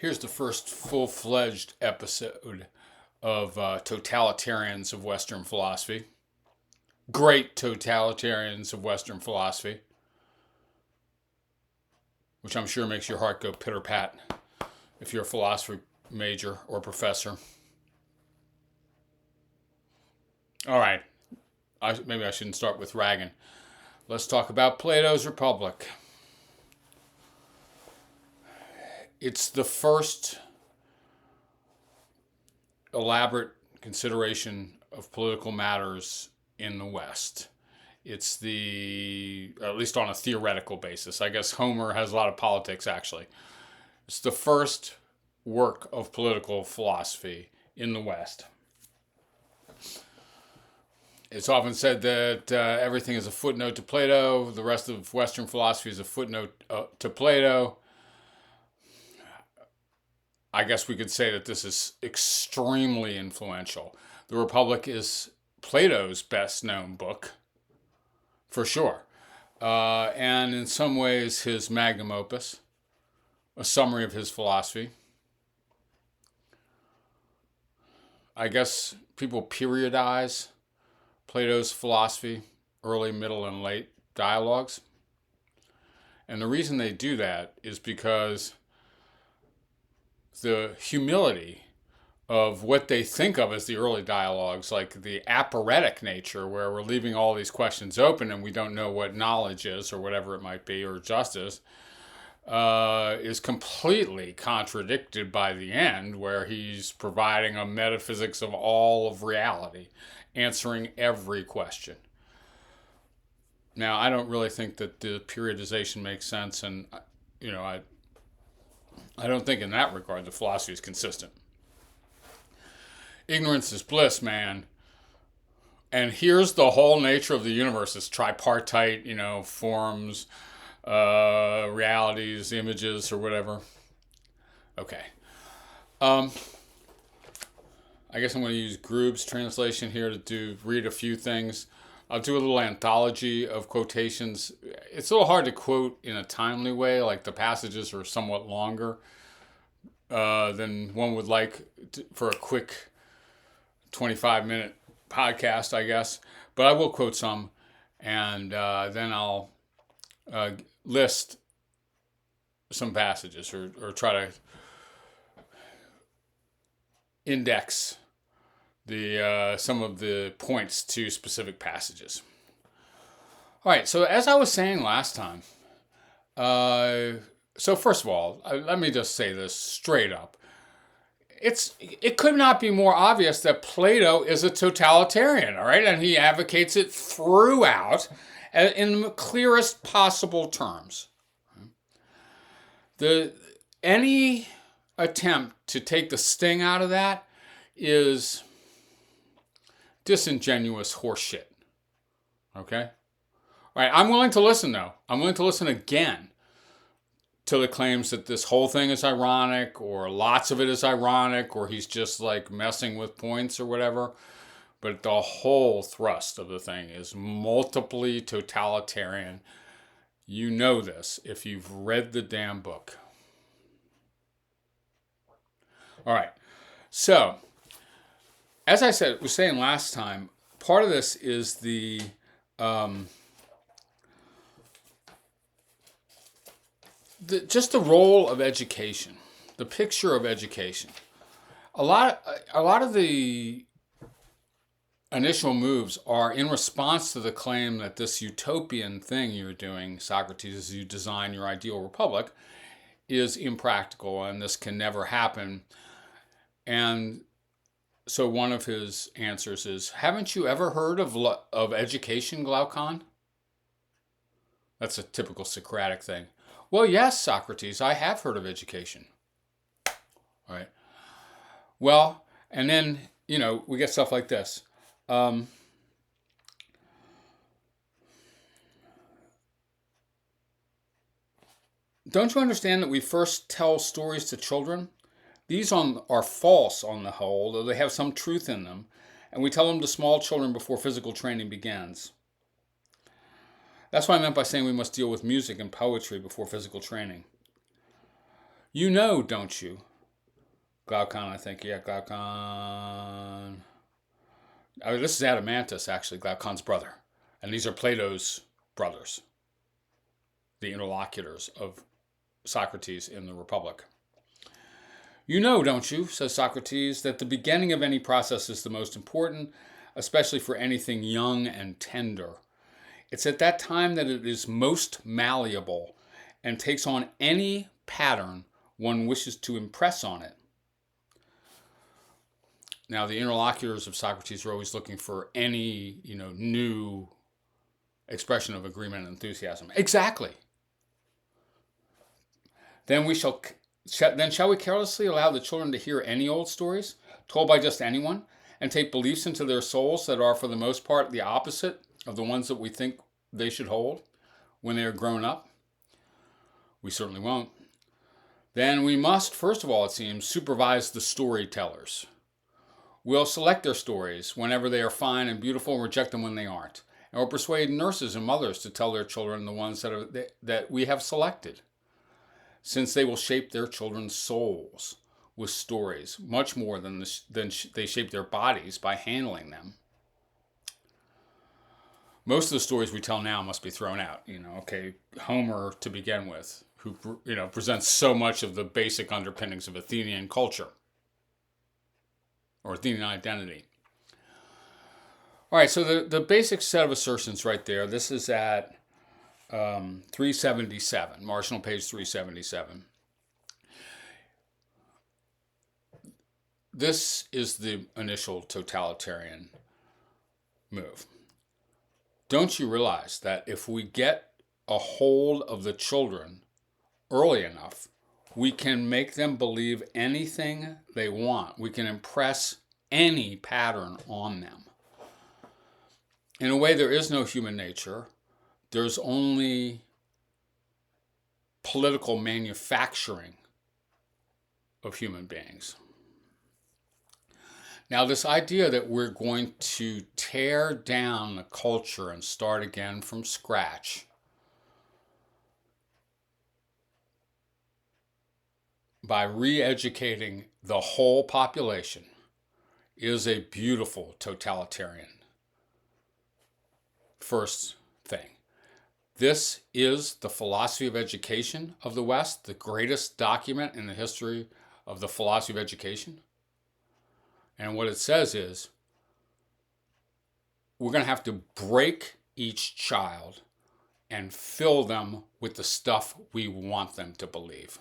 Here's the first full-fledged episode of Totalitarians of Western Philosophy. Great Totalitarians of Western Philosophy, which I'm sure makes your heart go pitter-pat if you're a philosophy major or professor. All right, maybe I shouldn't start with ragging. Let's talk about Plato's Republic. It's the first elaborate consideration of political matters in the West. It's at least on a theoretical basis. I guess Homer has a lot of politics, actually. It's the first work of political philosophy in the West. It's often said that everything is a footnote to Plato. The rest of Western philosophy is a footnote to Plato. I guess we could say that this is extremely influential. The Republic is Plato's best known book, for sure. And in some ways, his magnum opus, a summary of his philosophy. I guess people periodize Plato's philosophy, early, middle, and late dialogues. And the reason they do that is because the humility of what they think of as the early dialogues, like the aporetic nature, where we're leaving all these questions open and we don't know what knowledge is or whatever it might be, or justice, is completely contradicted by the end, where he's providing a metaphysics of all of reality, answering every question. Now, I don't really think that the periodization makes sense, and I don't think in that regard the philosophy is consistent. Ignorance is bliss, man. And here's the whole nature of the universe. It's tripartite, forms, realities, images, or whatever. Okay. I guess I'm going to use Grube's translation here to read a few things. I'll do a little anthology of quotations. It's a little hard to quote in a timely way, like the passages are somewhat longer than one would like for a quick 25-minute podcast, I guess. But I will quote some, and then I'll list some passages or try to index some of the points to specific passages. All right, so as I was saying last time, so first of all, let me just say this straight up. It could not be more obvious that Plato is a totalitarian, all right? And he advocates it throughout in the clearest possible terms. Any attempt to take the sting out of that is disingenuous horseshit. Okay? All right, I'm willing to listen, though. I'm willing to listen again to the claims that this whole thing is ironic, or lots of it is ironic, or he's just like messing with points or whatever. But the whole thrust of the thing is multiply totalitarian. You know this if you've read the damn book. All right, so as I was saying last time, part of this is just the role of education, the picture of education. A lot of the initial moves are in response to the claim that this utopian thing you're doing, Socrates, as you design your ideal republic, is impractical and this can never happen. And so one of his answers is, haven't you ever heard of education, Glaucon? That's a typical Socratic thing. Well, yes, Socrates, I have heard of education. All right. Well, and then, we get stuff like this. Don't you understand that we first tell stories to children? These are false on the whole, though they have some truth in them, and we tell them to small children before physical training begins. That's what I meant by saying we must deal with music and poetry before physical training. You know, don't you, Glaucon, I think. Yeah, Glaucon. I mean, this is Adeimantus, actually, Glaucon's brother. And these are Plato's brothers, the interlocutors of Socrates in the Republic. You know, don't you, says Socrates, that the beginning of any process is the most important, especially for anything young and tender. It's at that time that it is most malleable and takes on any pattern one wishes to impress on it. Now, the interlocutors of Socrates are always looking for any, new expression of agreement and enthusiasm. Exactly. Then shall we carelessly allow the children to hear any old stories told by just anyone and take beliefs into their souls that are for the most part the opposite of the ones that we think they should hold when they are grown up? We certainly won't. Then we must, first of all, it seems, supervise the storytellers. We'll select their stories whenever they are fine and beautiful and reject them when they aren't. And we'll persuade nurses and mothers to tell their children the ones that we have selected, since they will shape their children's souls with stories much more than they shape their bodies by handling them. Most of the stories we tell now must be thrown out. Homer to begin with, who presents so much of the basic underpinnings of Athenian culture or Athenian identity. All right, so the basic set of assertions right there. This is at 377, marginal page 377. This is the initial totalitarian move. Don't you realize that if we get a hold of the children early enough, we can make them believe anything they want. We can impress any pattern on them. In a way, there is no human nature. There's only political manufacturing of human beings. Now, this idea that we're going to tear down the culture and start again from scratch by re-educating the whole population is a beautiful totalitarian first thing. This is the philosophy of education of the West, the greatest document in the history of the philosophy of education. And what it says is, we're going to have to break each child and fill them with the stuff we want them to believe.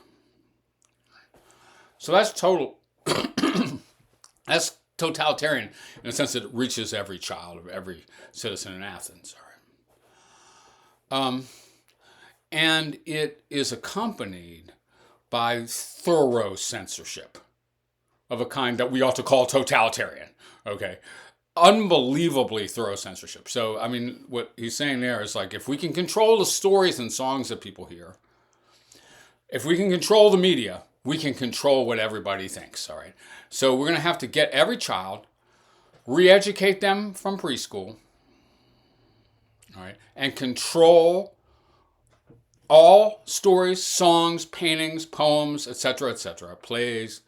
So that's that's totalitarian in the sense that it reaches every child of every citizen in Athens. And it is accompanied by thorough censorship of a kind that we ought to call totalitarian. Okay. Unbelievably thorough censorship. So, I mean, what he's saying there is like, if we can control the stories and songs that people hear, if we can control the media, we can control what everybody thinks. All right. So we're going to have to get every child, re-educate them from preschool, all right, and control all stories, songs, paintings, poems, etc., plays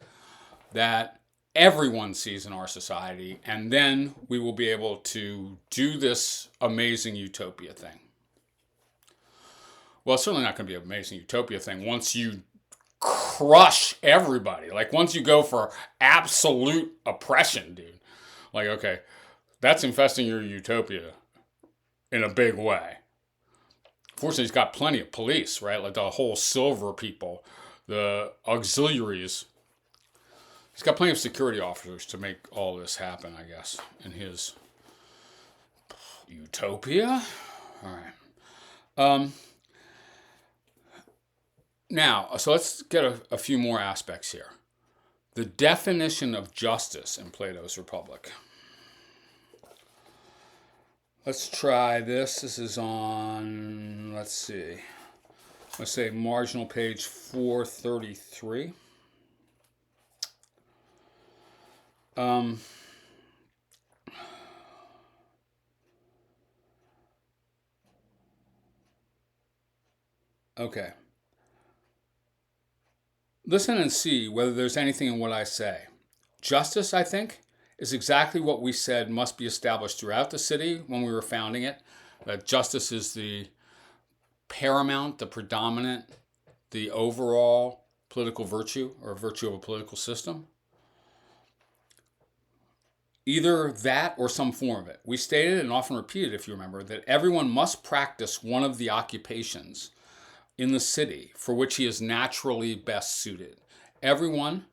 that everyone sees in our society, and then we will be able to do this amazing utopia thing. Well, it's certainly not going to be an amazing utopia thing once you crush everybody. Like, once you go for absolute oppression, dude. Like, okay, that's infesting your utopia in a big way. Fortunately, he's got plenty of police, right? Like the whole silver people, the auxiliaries. He's got plenty of security officers to make all this happen, I guess, in his utopia. All right. Now, so let's get a few more aspects here. The definition of justice in Plato's Republic. Let's try this. This is on, let's say marginal page 433. Okay. Listen and see whether there's anything in what I say. Justice, I think, is exactly what we said must be established throughout the city when we were founding it. That justice is the paramount, the predominant, the overall political virtue, or virtue of a political system. Either that or some form of it. We stated and often repeated, if you remember, that everyone must practice one of the occupations in the city for which he is naturally best suited. Everyone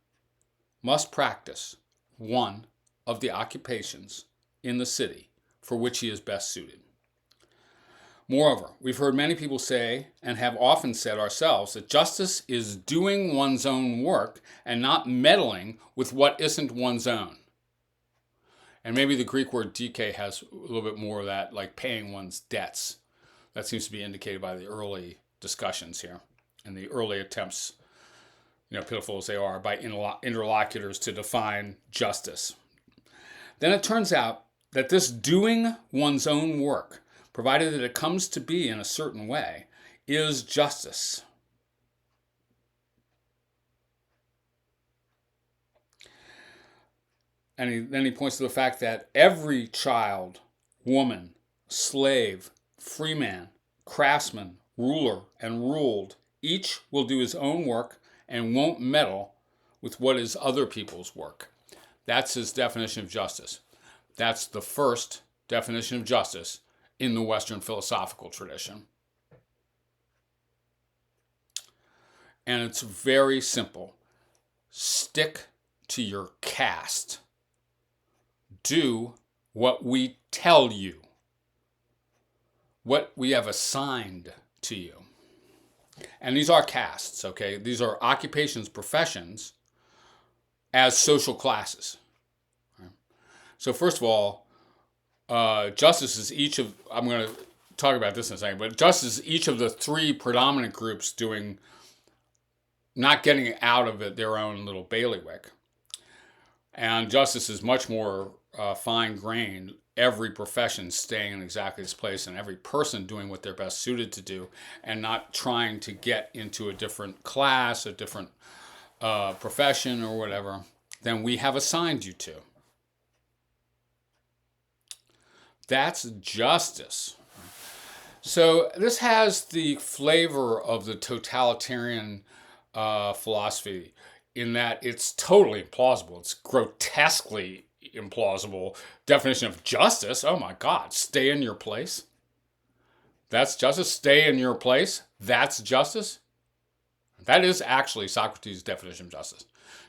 must practice one of the occupations in the city for which he is best suited. Moreover, we've heard many people say, and have often said ourselves, that justice is doing one's own work and not meddling with what isn't one's own. And maybe the Greek word dike has a little bit more of that, like paying one's debts. That seems to be indicated by the early discussions here and the early attempts, pitiful as they are, by interlocutors to define justice. Then it turns out that this doing one's own work, provided that it comes to be in a certain way, is justice. And then he points to the fact that every child, woman, slave, freeman, craftsman, ruler, and ruled, each will do his own work and won't meddle with what is other people's work. That's his definition of justice. That's the first definition of justice in the Western philosophical tradition. And it's very simple. Stick to your caste. Do what we tell you, what we have assigned to you. And these are castes, okay? These are occupations, professions, as social classes. Right? So first of all, justice is each of, I'm going to talk about this in a second, but justice is each of the three predominant groups not getting out of it their own little bailiwick. And justice is much more fine-grained, every profession staying in exactly its place and every person doing what they're best suited to do and not trying to get into a different class, a different profession or whatever than we have assigned you to. That's justice. So this has the flavor of the totalitarian philosophy in that it's totally implausible. It's grotesquely implausible definition of justice. Oh my God, stay in your place. That's justice. Stay in your place. That's justice. That is actually Socrates' definition of justice.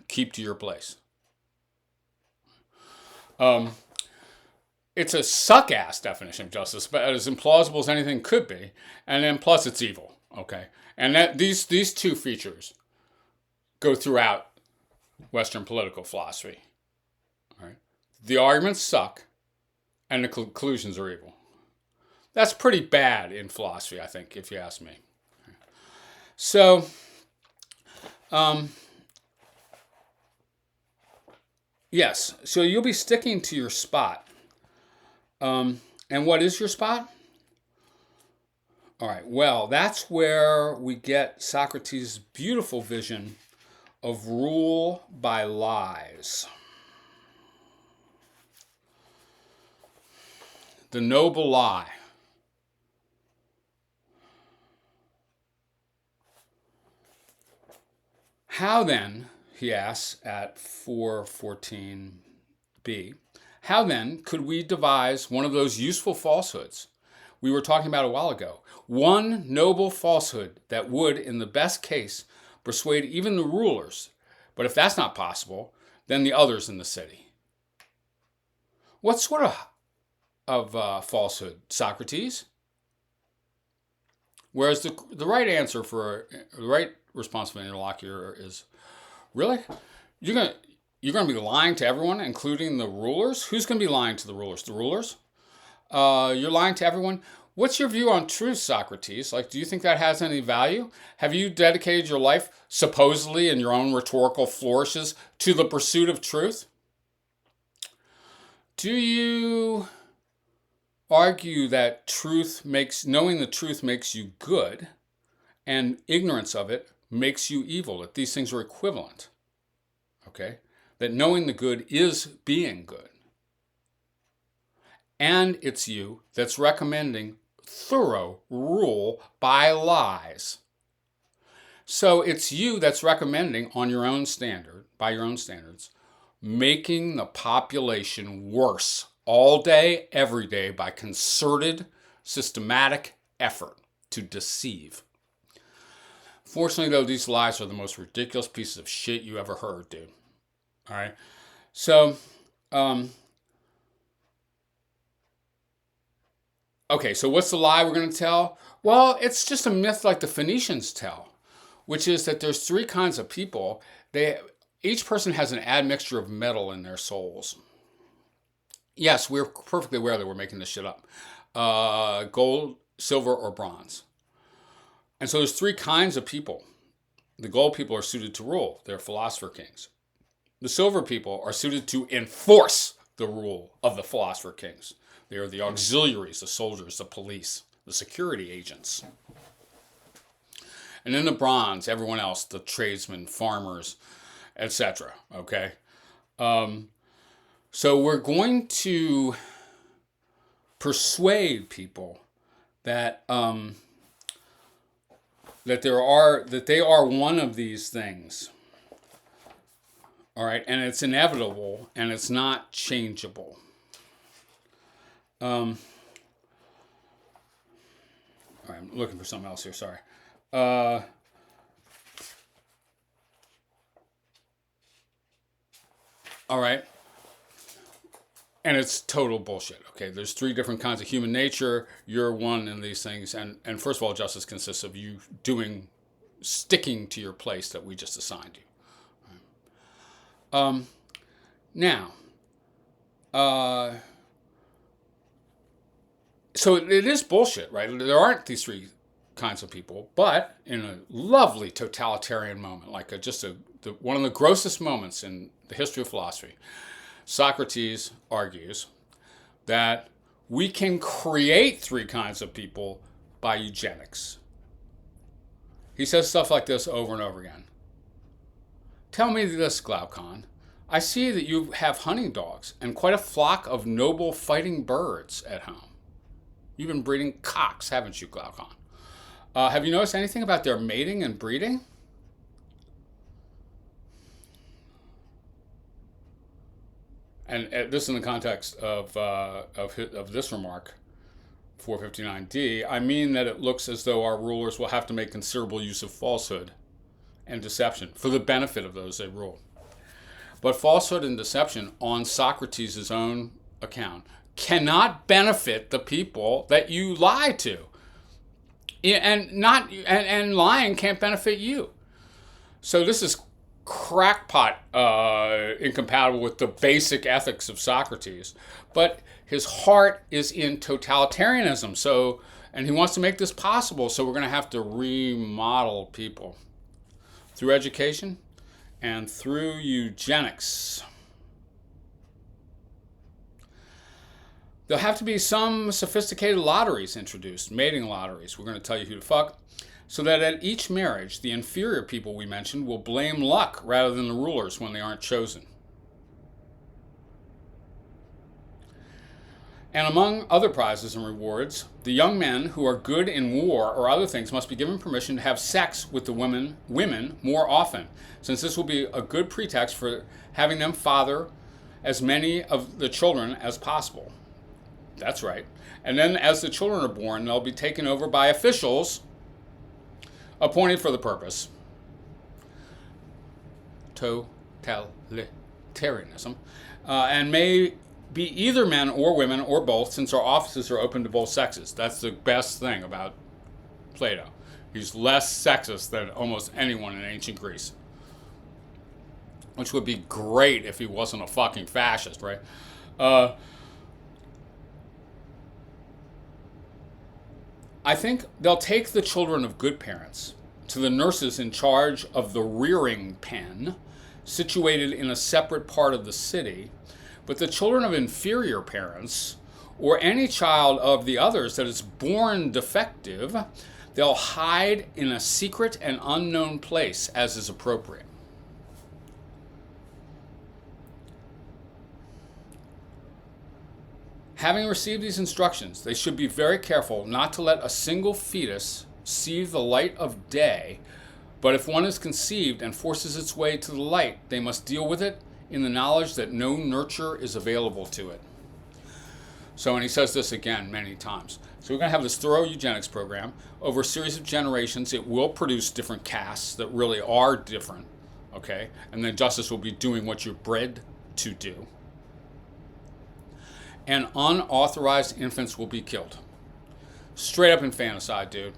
Keep to your place. It's a suck-ass definition of justice, but as implausible as anything could be. And then plus it's evil. Okay. And that these two features go throughout Western political philosophy. All right. The arguments suck, and the conclusions are evil. That's pretty bad in philosophy, I think, if you ask me. So, yes, so you'll be sticking to your spot. And what is your spot? All right, well, that's where we get Socrates' beautiful vision of rule by lies. The noble lie. How then, he asks at 4:14b, how then could we devise one of those useful falsehoods we were talking about a while ago? One noble falsehood that would, in the best case, persuade even the rulers, but if that's not possible, then the others in the city. What sort of falsehood, Socrates? Whereas the right answer for the right response from an interlocutor is, really? You're gonna be lying to everyone, including the rulers? Who's gonna be lying to the rulers? The rulers? You're lying to everyone? What's your view on truth, Socrates? Like, do you think that has any value? Have you dedicated your life, supposedly in your own rhetorical flourishes, to the pursuit of truth? Do you argue that knowing the truth makes you good, and ignorance of it makes you evil, that these things are equivalent. Okay? That knowing the good is being good. And it's you that's recommending thorough rule by lies. So it's you that's recommending on your own standard, by your own standards, making the population worse all day, every day by concerted, systematic effort to deceive. Fortunately, though, these lies are the most ridiculous pieces of shit you ever heard, dude. All right? So, okay, so what's the lie we're going to tell? Well, it's just a myth like the Phoenicians tell, which is that there's three kinds of people. Each person has an admixture of metal in their souls. Yes, we're perfectly aware that we're making this shit up. Gold, silver, or bronze. And so there's three kinds of people. The gold people are suited to rule. They're philosopher kings. The silver people are suited to enforce the rule of the philosopher kings. They are the auxiliaries, the soldiers, the police, the security agents. And then the bronze, everyone else, the tradesmen, farmers, etc. Okay? So we're going to persuade people that that they are one of these things. All right, and it's inevitable and it's not changeable. All right, I'm looking for something else here. Sorry. All right. And it's total bullshit. Okay, there's three different kinds of human nature. You're one in these things. And first of all, justice consists of you sticking to your place that we just assigned you. Now, so it is bullshit, right? There aren't these three kinds of people, but in a lovely totalitarian moment, like one of the grossest moments in the history of philosophy, Socrates argues that we can create three kinds of people by eugenics. He says stuff like this over and over again. Tell me this, Glaucon. I see that you have hunting dogs and quite a flock of noble fighting birds at home. You've been breeding cocks, haven't you, Glaucon? Have you noticed anything about their mating and breeding? And this in the context of this remark, 459D, I mean that it looks as though our rulers will have to make considerable use of falsehood and deception for the benefit of those they rule. But falsehood and deception on Socrates' own account cannot benefit the people that you lie to. And lying can't benefit you. So this is crackpot incompatible with the basic ethics of Socrates, but his heart is in totalitarianism. So, and he wants to make this possible. So we're going to have to remodel people through education and through eugenics. There'll have to be some sophisticated lotteries introduced, mating lotteries. We're going to tell you who to fuck. So that at each marriage, the inferior people we mentioned will blame luck rather than the rulers when they aren't chosen. And among other prizes and rewards, the young men who are good in war or other things must be given permission to have sex with the women more often, since this will be a good pretext for having them father as many of the children as possible. That's right. And then as the children are born, they'll be taken over by officials appointed for the purpose. Totalitarianism. And may be either men or women or both, since our offices are open to both sexes. That's the best thing about Plato. He's less sexist than almost anyone in ancient Greece. Which would be great if he wasn't a fucking fascist, right? I think they'll take the children of good parents to the nurses in charge of the rearing pen, situated in a separate part of the city, but the children of inferior parents, or any child of the others that is born defective, They'll hide in a secret and unknown place as is appropriate. Having received these instructions, they should be very careful not to let a single fetus see the light of day, but if one is conceived and forces its way to the light, they must deal with it in the knowledge that no nurture is available to it. So, and he says this again many times. So we're going to have this thorough eugenics program. Over a series of generations, it will produce different castes that really are different, okay? And then justice will be doing what you're bred to do. And unauthorized infants will be killed. Straight up infanticide, dude.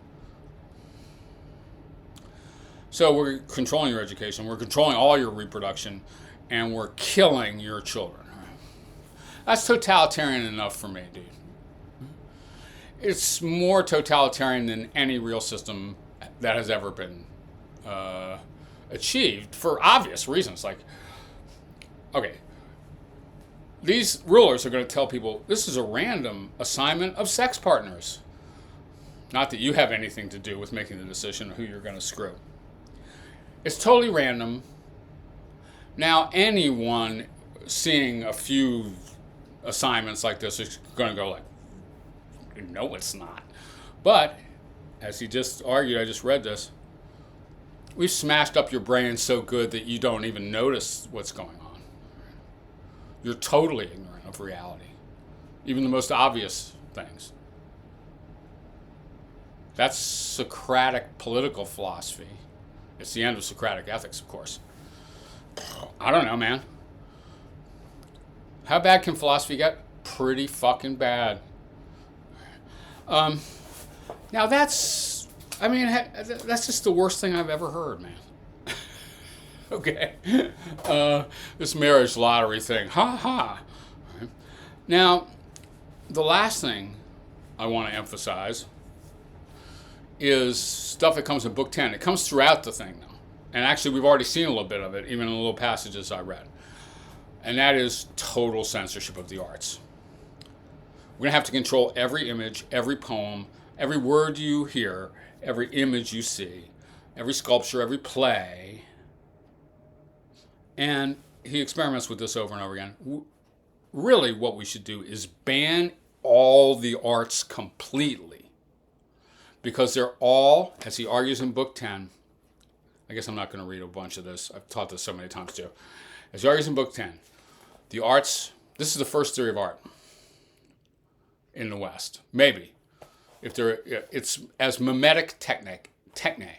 So we're controlling your education, we're controlling all your reproduction, and we're killing your children. That's totalitarian enough for me, dude. It's more totalitarian than any real system that has ever been achieved for obvious reasons. Like, okay, these rulers are going to tell people this is a random assignment of sex partners. Not that you have anything to do with making the decision of who you're going to screw. It's totally random. Now, anyone seeing a few assignments like this is going to go like, no, it's not. But, as he just argued, I just read this, we've smashed up your brain so good that you don't even notice what's going on. You're totally ignorant of reality, even the most obvious things. That's Socratic political philosophy. It's the end of Socratic ethics, of course. I don't know, man. How bad can philosophy get? Pretty fucking bad. Now that's just the worst thing I've ever heard, man. Okay. This marriage lottery thing. Ha ha. Now, the last thing I want to emphasize is stuff that comes in Book 10. It comes throughout the thing, though. And actually, we've already seen a little bit of it, even in the little passages I read. And that is total censorship of the arts. We're going to have to control every image, every poem, every word you hear, every image you see, every sculpture, every play. And he experiments with this over and over again. Really, what we should do is ban all the arts completely. Because they're all, as he argues in Book 10, I guess I'm not going to read a bunch of this. I've taught this so many times too. As he argues in Book 10, the arts, this is the first theory of art in the West. Maybe. It's as mimetic techne.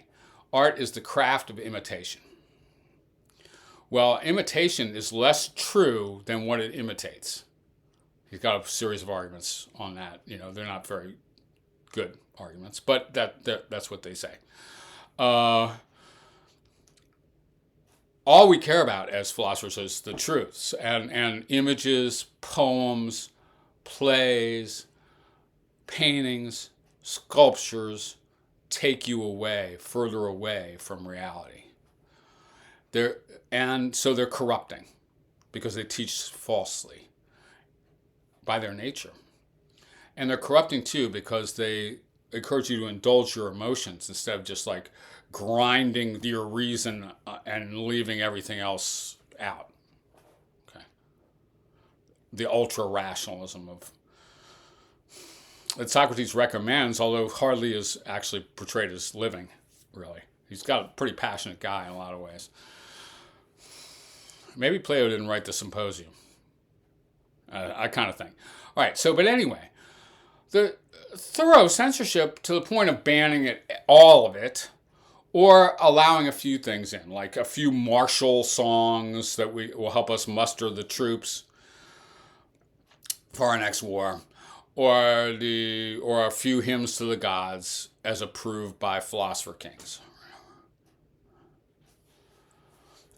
Art is the craft of imitation. Well, imitation is less true than what it imitates. He's got a series of arguments on that. You know, they're not very good arguments, but that's what they say. All we care about as philosophers is the truths, and images, poems, plays, paintings, sculptures take you away, further away from reality. So they're corrupting because they teach falsely by their nature. And they're corrupting too because they encourage you to indulge your emotions instead of just like grinding your reason and leaving everything else out. Okay. The ultra-rationalism that Socrates recommends, although hardly is actually portrayed as living, really. He's got a pretty passionate guy in a lot of ways. Maybe Plato didn't write the Symposium. I kind of think. All right, but anyway, the thorough censorship to the point of banning it, all of it, or allowing a few things in, like a few martial songs that will help us muster the troops for our next war, or a few hymns to the gods as approved by philosopher kings.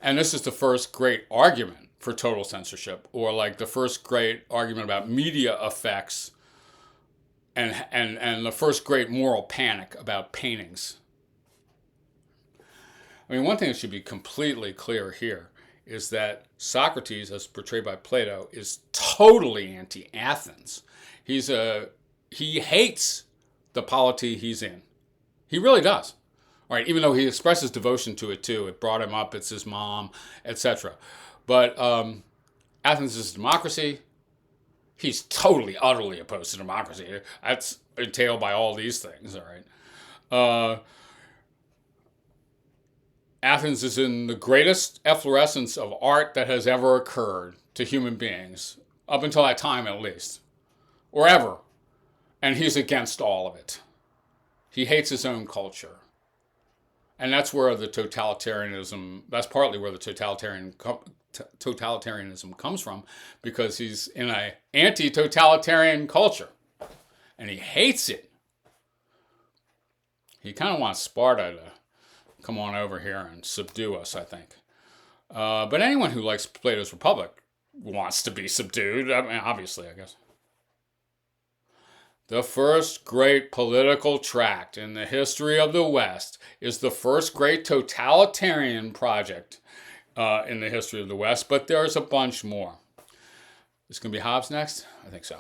And this is the first great argument for total censorship, or like the first great argument about media effects, and the first great moral panic about paintings. I mean, one thing that should be completely clear here is that Socrates, as portrayed by Plato, is totally anti-Athens. He hates the polity he's in. He really does. All right, even though he expresses devotion to it too. It brought him up, it's his mom, etc. But Athens is a democracy. He's totally, utterly opposed to democracy. That's entailed by all these things, all right? Athens is in the greatest efflorescence of art that has ever occurred to human beings, up until that time at least, or ever. And he's against all of it. He hates his own culture. And that's where the totalitarianism, that's partly where the totalitarianism comes from, because he's in an anti-totalitarian culture. And he hates it. He kind of wants Sparta to come on over here and subdue us, I think. But anyone who likes Plato's Republic wants to be subdued. I mean, obviously, I guess. The first great political tract in the history of the West is the first great totalitarian project in the history of the West, but there's a bunch more. Is going to be Hobbes next? I think so.